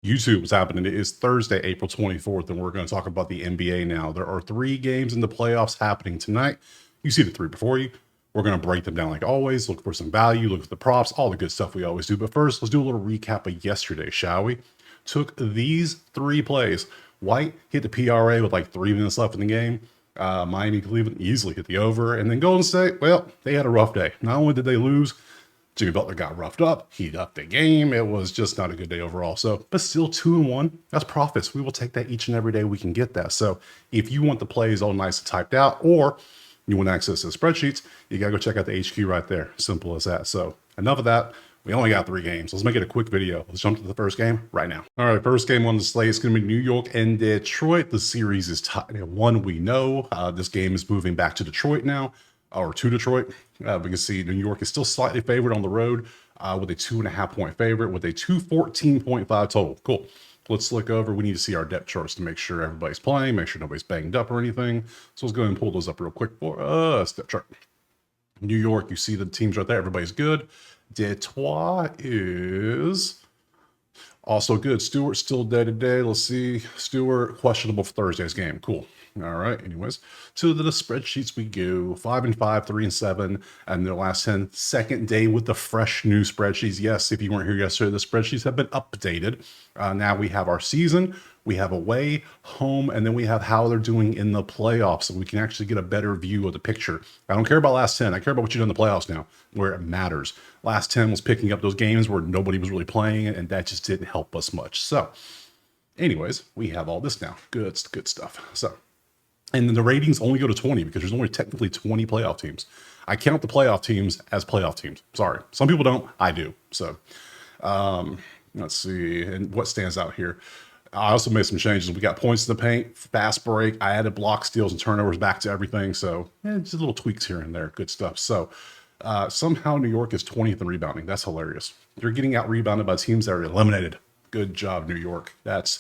YouTube is happening. It is Thursday, April 24th, and we're going to talk about the NBA now. There are 3 games in the playoffs happening tonight. You see the 3 before you. We're going to break them down like always, look for some value, look for the props, all the good stuff we always do. But first, let's do a little recap of yesterday, shall we? Took these 3 plays. White hit the PRA with like 3 minutes left in the game. Miami, Cleveland easily hit the over. And then Golden State, well, they had a rough day. Not only did they lose, Jimmy Butler got roughed up. He upped the game. It was just not a good day overall. So, but still 2-1. That's profits. We will take that each and every day we can get that. So if you want the plays all nice and typed out, or you want access to the spreadsheets, you got to go check out the HQ right there. Simple as that. So enough of that. We only got 3 games. Let's make it a quick video. Let's jump to the first game right now. All right, first game on the slate is going to be New York and Detroit. The series is tied at 1. We know this game is moving back to Detroit now, or to Detroit. We can see New York is still slightly favored on the road with a 2.5-point favorite with a 214.5 total. Cool. Let's look over. We need to see our depth charts to make sure everybody's playing, make sure nobody's banged up or anything. So let's go ahead and pull those up real quick for us. Depth chart. New York, you see the teams right there. Everybody's good. Detroit is also good. Stewart's still day to day. Let's see. Stewart questionable for Thursday's game. Cool. All right. Anyways, to the spreadsheets we go. 5-5, 3-7, and their last 10. Second day with the fresh new spreadsheets. Yes, if you weren't here yesterday, the spreadsheets have been updated. Now we have our season, we have away, home, and then we have how they're doing in the playoffs, so we can actually get a better view of the picture. I don't care about last 10. I care about what you do in the playoffs now, where it matters. Last 10 was picking up those games where nobody was really playing, and that just didn't help us much. So, anyways, we have all this now. Good stuff. So. And then the ratings only go to 20 because there's only technically 20 playoff teams. I count the playoff teams as playoff teams. Sorry. Some people don't. I do. So let's see. And what stands out here? I also made some changes. We got points in the paint, fast break. I added block steals and turnovers back to everything. So just little tweaks here and there. Good stuff. So somehow New York is 20th in rebounding. That's hilarious. You're getting out rebounded by teams that are eliminated. Good job, New York. That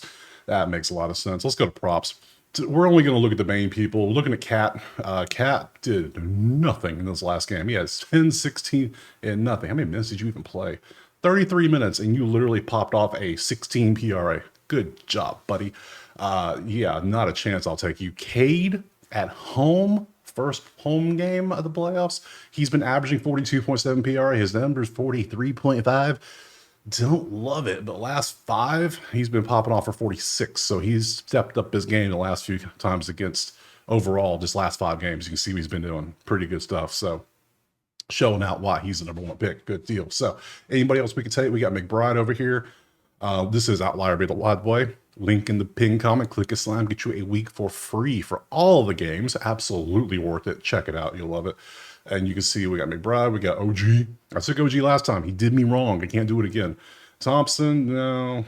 makes a lot of sense. Let's go to props. We're only going to look at the main people. We're looking at Cat. Cat did nothing in this last game. He has 10, 16, and nothing. How many minutes did you even play? 33 minutes, and you literally popped off a 16 PRA. Good job, buddy. Yeah, not a chance I'll take you. Cade at home, first home game of the playoffs. He's been averaging 42.7 PRA. His number's 43.5. Don't love it, but last 5, he's been popping off for 46. So he's stepped up his game the last few times against overall, just last 5 games. You can see what he's been doing. Pretty good stuff. So showing out why he's the number 1 pick. Good deal. So anybody else we can take? We got McBride over here. This is Outlier by the Wide Way. Link in the pin comment. Click a slime. Get you a week for free for all of the games. Absolutely worth it. Check it out. You'll love it. And you can see we got McBride, we got OG. I took OG last time. He did me wrong. I can't do it again. Thompson, no.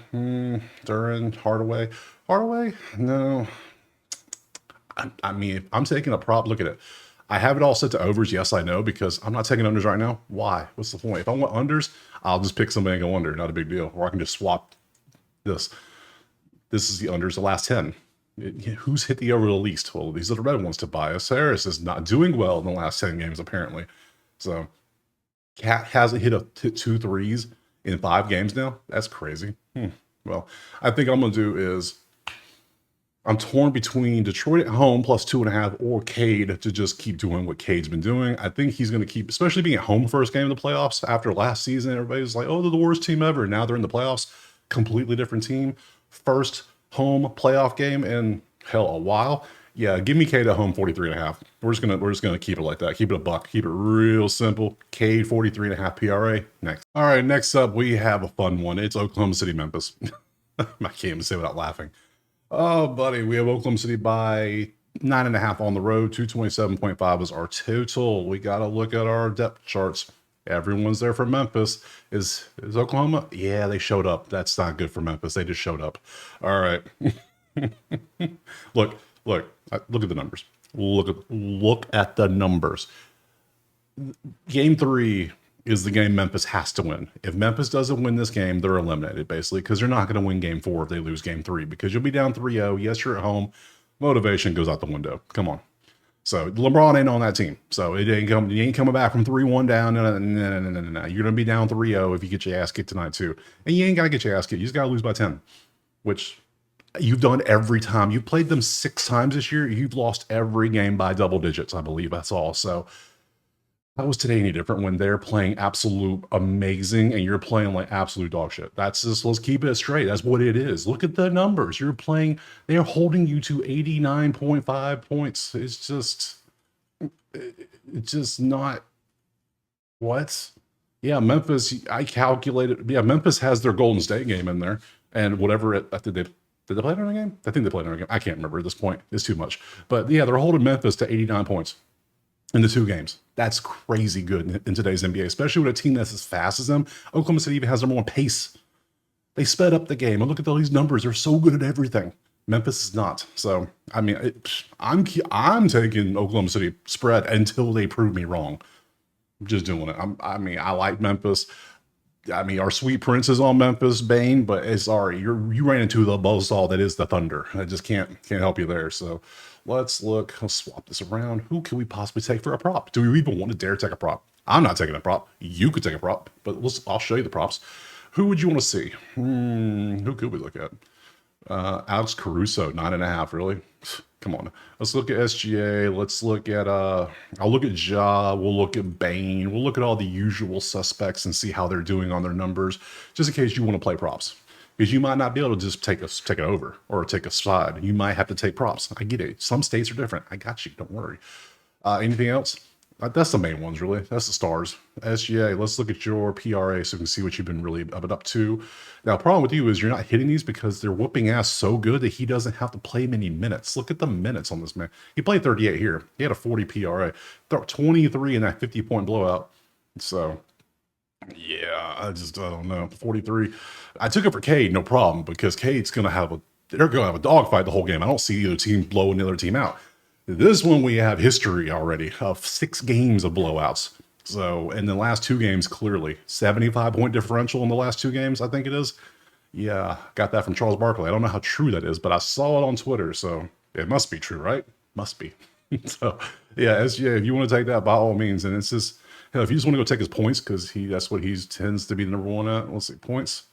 Duran, Hardaway. Hardaway, no. I mean, if I'm taking a prop, look at it. I have it all set to overs. Yes, I know, because I'm not taking unders right now. Why? What's the point? If I want unders, I'll just pick somebody and go under. Not a big deal. Or I can just swap this. This is the unders, the last 10. Who's hit the over the least? Well, these are the red ones. Tobias Harris is not doing well in the last 10 games, apparently. So, Cat hasn't hit 2 threes in 5 games now. That's crazy. Well, I think I'm going to do is I'm torn between Detroit at home plus 2.5 or Cade to just keep doing what Cade's been doing. I think he's going to keep, especially being at home first game of the playoffs after last season. Everybody's like, oh, they're the worst team ever. Now they're in the playoffs. Completely different team. First home playoff game in hell a while. Yeah, give me Cade at home 43.5. We're just gonna keep it like that. Keep it a buck. Keep it real simple. Cade 43.5 PRA. Next. All right, next up we have a fun one. It's Oklahoma City Memphis. I can't even say without laughing. Oh, buddy, we have Oklahoma City by 9.5 on the road. 227.5 is our total. We gotta look at our depth charts. Everyone's there for Memphis. Is Oklahoma? Yeah, they showed up. That's not good for Memphis. They just showed up. All right. Look at the numbers. Look at the numbers. Game 3 is the game Memphis has to win. If Memphis doesn't win this game, they're eliminated, basically, because they're not going to win game 4 if they lose game 3, because you'll be down 3-0. Yes, you're at home. Motivation goes out the window. Come on. So LeBron ain't on that team. So you ain't coming back from 3-1 down. No. You're going to be down 3-0 if you get your ass kicked tonight too. And you ain't got to get your ass kicked. You just got to lose by 10. which you've done every time. You've played them 6 times this year. You've lost every game by double digits, I believe. That's all. So how was today any different when they're playing absolute amazing and you're playing like absolute dog shit? That's just, let's keep it straight. That's what it is. Look at the numbers. You're playing, they're holding you to 89.5 points. It's just not what? Yeah, Memphis, I calculated. Yeah, Memphis has their Golden State game in there. And whatever I think did they play another game? I think they played another game. I can't remember at this point. It's too much. But yeah, they're holding Memphis to 89 points in the 2 games. That's crazy good in today's NBA, especially with a team that's as fast as them. Oklahoma City even has their own pace. They sped up the game. And look at all these numbers. They're so good at everything. Memphis is not. So, I mean, I'm taking Oklahoma City spread until they prove me wrong. I'm just doing it. I like Memphis. I mean, our sweet prince is on Memphis, Bane, but sorry, you ran into the buzzsaw that is the Thunder. I just can't help you there. So let's swap this around. Who can we possibly take for a prop? Do we even want to dare take a prop? I'm not taking a prop. You could take a prop, but I'll show you the props. Who would you want to see? Who could we look at? Alex Caruso, 9.5. Really? Come on. Let's look at SGA. Let's look at I'll look at Ja. We'll look at Bane. We'll look at all the usual suspects and see how they're doing on their numbers, just in case you want to play props. Because you might not be able to just take it over or take a side. You might have to take props. I get it. Some states are different. I got you. Don't worry. Anything else? That's the main ones, really. That's the stars. SGA, let's look at your PRA so we can see what you've been really up to. Now, the problem with you is you're not hitting these because they're whooping ass so good that he doesn't have to play many minutes. Look at the minutes on this man. He played 38 here. He had a 40 PRA, 23 in that 50-point blowout. So, yeah, I don't know. 43. I took it for Cade, no problem, because Cade's going to have they're going to have a dogfight the whole game. I don't see either team blowing the other team out. This one we have history already of 6 games of blowouts. So in the last 2 games, clearly 75-point differential in the last 2 games, I think it is. Yeah, got that from Charles Barkley. I don't know how true that is, but I saw it on Twitter, so it must be true, right? Must be. So yeah, SGA, if you want to take that, by all means. And it's just, hell, if you just want to go take his points, because that's what he tends to be the number one at. Let's see, points.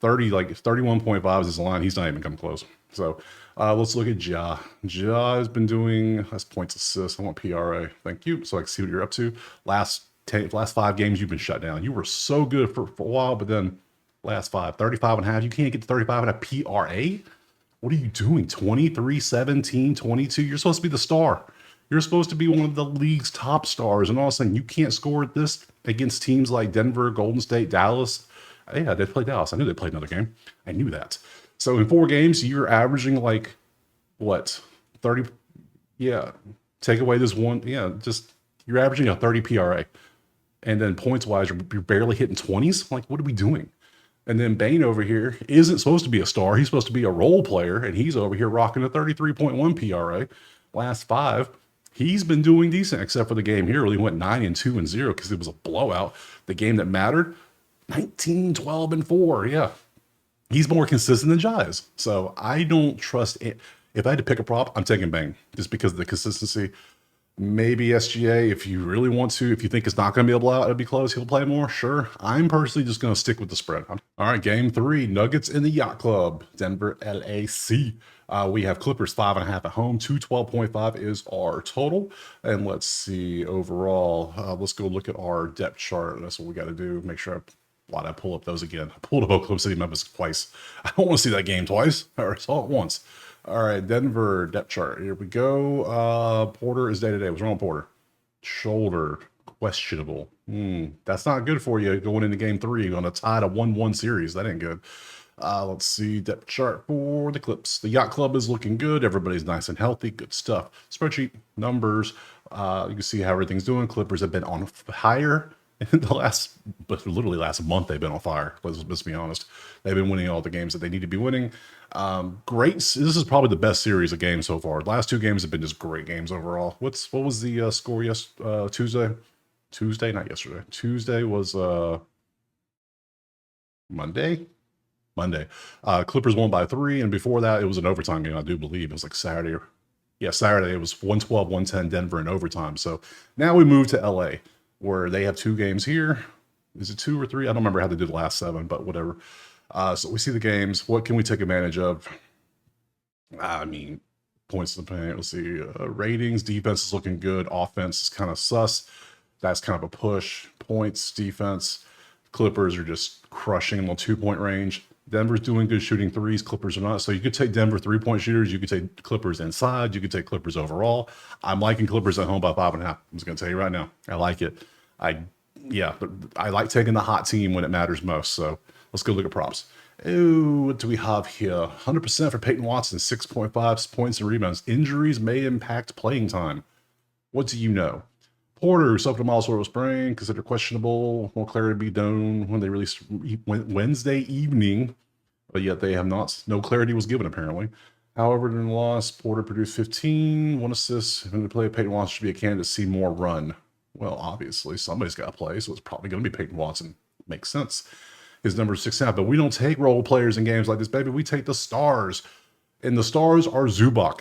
31.5 is his line. He's not even come close. So let's look at Ja. Ja has been doing, that's points assists. I want PRA. Thank you. So I can see what you're up to. Last 5 games, you've been shut down. You were so good for a while, but then last 5, 35.5. You can't get to 35 and a PRA? What are you doing? 23, 17, 22. You're supposed to be the star. You're supposed to be one of the league's top stars. And all of a sudden, you can't score this against teams like Denver, Golden State, Dallas. Yeah, they played Dallas. I knew they played another game. I knew that. So in 4 games, you're averaging like, what, 30? Yeah, take away this one. Yeah, just you're averaging a 30 PRA. And then points-wise, you're barely hitting 20s. Like, what are we doing? And then Bane over here isn't supposed to be a star. He's supposed to be a role player, and he's over here rocking a 33.1 PRA. Last 5, he's been doing decent, except for the game here. He went 9-2-0 because it was a blowout. The game that mattered, 19, 12, and 4. Yeah. He's more consistent than Jais. So I don't trust it. If I had to pick a prop, I'm taking Bang just because of the consistency. Maybe SGA, if you really want to, if you think it's not going to be a blowout, it'll be close, he'll play more. Sure. I'm personally just going to stick with the spread. All right, game 3, Nuggets in the Yacht Club, Denver, LAC. We have Clippers 5.5 at home. 212.5 is our total. And let's see overall. Let's go look at our depth chart. That's what we got to do. Make sure why'd I pull up those again? I pulled up Oklahoma City, Memphis twice. I don't want to see that game twice. Or saw it once. All right, Denver depth chart. Here we go. Porter is day-to-day. What's wrong with Porter? Shoulder, questionable. That's not good for you going into game 3 on a tied 1-1 series. That ain't good. Let's see, depth chart for the Clips. The Yacht Club is looking good. Everybody's nice and healthy. Good stuff. Spreadsheet, numbers. You can see how everything's doing. Clippers have been on fire. In the literally last month, they've been on fire. Let's be honest. They've been winning all the games that they need to be winning. Great. This is probably the best series of games so far. The last 2 games have been just great games overall. What was the score Tuesday? Tuesday, not yesterday. Tuesday was Monday. Clippers won by 3, and before that, it was an overtime game. I do believe it was like Saturday. Yeah, Saturday. It was 112-110 Denver in overtime. So now we move to LA, where they have 2 games here. Is it 2 or 3? I don't remember how they did the last 7, but whatever. So we see the games. What can we take advantage of? I mean, points in the paint. Let's see. Ratings. Defense is looking good. Offense is kind of sus. That's kind of a push. Points, defense. Clippers are just crushing them on 2-point range. Denver's doing good shooting threes. Clippers are not. So you could take Denver 3-point shooters. You could take Clippers inside. You could take Clippers overall. I'm liking Clippers at home by 5.5. I'm just going to tell you right now. I like it. Yeah, but I like taking the hot team when it matters most. So let's go look at props. Oh, what do we have here? 100% for Peyton Watson, 6.5 points and rebounds. Injuries may impact playing time. What do you know? Porter suffered a mild sort of sprain, considered questionable. More clarity to be done when they released Wednesday evening, but yet they have not. No clarity was given apparently. However, in the loss, Porter produced 15, 1 assist. When they play, Peyton Watson should be a candidate to see more run. Well, obviously somebody's got to play, so it's probably going to be Peyton Watson. Makes sense. His number is 6.5, but we don't take role players in games like this, baby. We take the stars, and the stars are Zubac.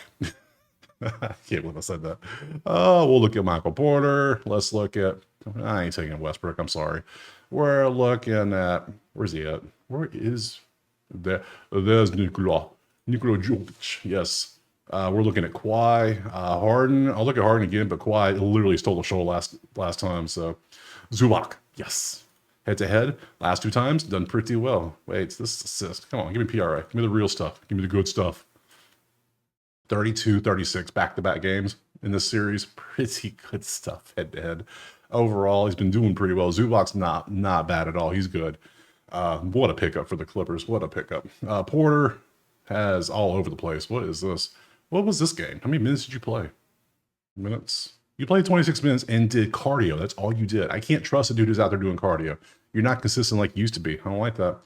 I can't believe I said that. Oh, we'll look at Michael Porter. Let's look at, I ain't taking Westbrook. I'm sorry. We're looking at, where's he at? Where is there? There's Nikola Jokic. Yes. We're looking at Kawhi, Harden. I'll look at Harden again, but Kawhi literally stole the show last time. So Zubac. Yes. Head to head, last 2 times, done pretty well. Wait, this assist. Come on, give me PRA. Give me the real stuff. Give me the good stuff. 32, 36 back-to-back games in this series. Pretty good stuff head-to-head. Overall, he's been doing pretty well. Zubac's not bad at all. He's good. What a pickup for the Clippers. What a pickup. Porter has all over the place. What is this? What was this game? How many minutes did you play? Minutes? You played 26 minutes and did cardio. That's all you did. I can't trust a dude who's out there doing cardio. You're not consistent like you used to be. I don't like that.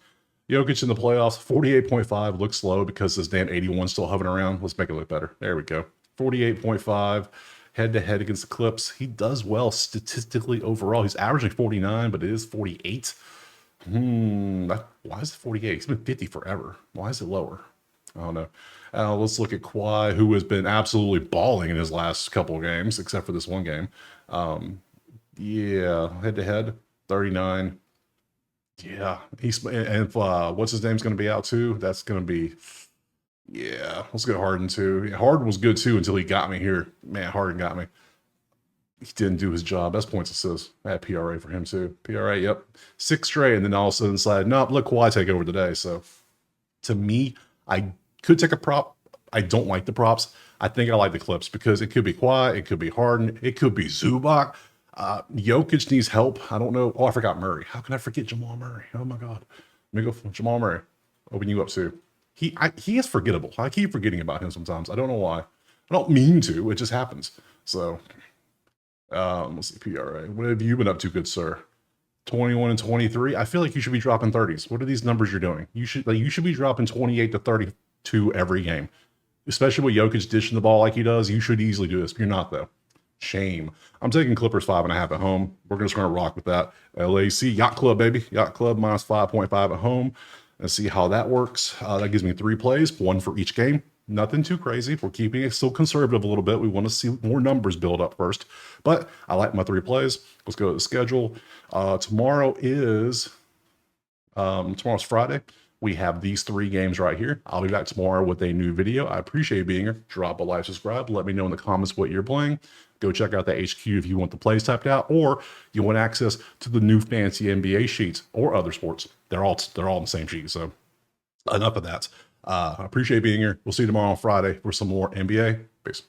Jokic in the playoffs, 48.5, looks low because this damn 81 still hovering around. Let's make it look better. There we go. 48.5, head-to-head against the Clips. He does well statistically overall. He's averaging 49, but it is 48. Why is it 48? It's been 50 forever. Why is it lower? I don't know. Let's look at Kawhi, who has been absolutely balling in his last couple of games, except for this one game. Yeah, head-to-head, 39. Yeah, and what's his name's going to be out too? That's going to be, yeah, let's get Harden too. Harden was good too until he got me here. Man, Harden got me. He didn't do his job. That's points assists. I had PRA for him too. PRA, yep. 6 straight, and then all of a sudden decided, no, let Kawhi take over today. So to me, I could take a prop. I don't like the props. I think I like the Clips because it could be Kawhi, it could be Harden, it could be Zubac. Jokic needs help. I don't know. Oh, I forgot Murray. How can I forget Jamal Murray? Oh my God. Let me go for Jamal Murray. Open you up too. He is forgettable. I keep forgetting about him sometimes. I don't know why. I don't mean to. It just happens. So, let's see. PRA. What have you been up to, good sir? 21 and 23. I feel like you should be dropping 30s. What are these numbers you're doing? You should be dropping 28 to 32 every game, especially with Jokic dishing the ball like he does. You should easily do this. You're not though. Shame. I'm taking Clippers 5.5 at home. We're just going to rock with that. LAC Yacht Club, baby. Yacht Club minus 5.5 at home. And see how that works. That gives me 3 plays, 1 for each game. Nothing too crazy. We're keeping it still conservative a little bit. We want to see more numbers build up first. But I like my 3 plays. Let's go to the schedule. Tomorrow's Friday. We have these 3 games right here. I'll be back tomorrow with a new video. I appreciate you being here. Drop a like, subscribe. Let me know in the comments what you're playing. Go check out the HQ if you want the plays typed out, or you want access to the new fancy NBA sheets or other sports. They're all in the same sheet. So enough of that. I appreciate being here. We'll see you tomorrow on Friday for some more NBA. Peace.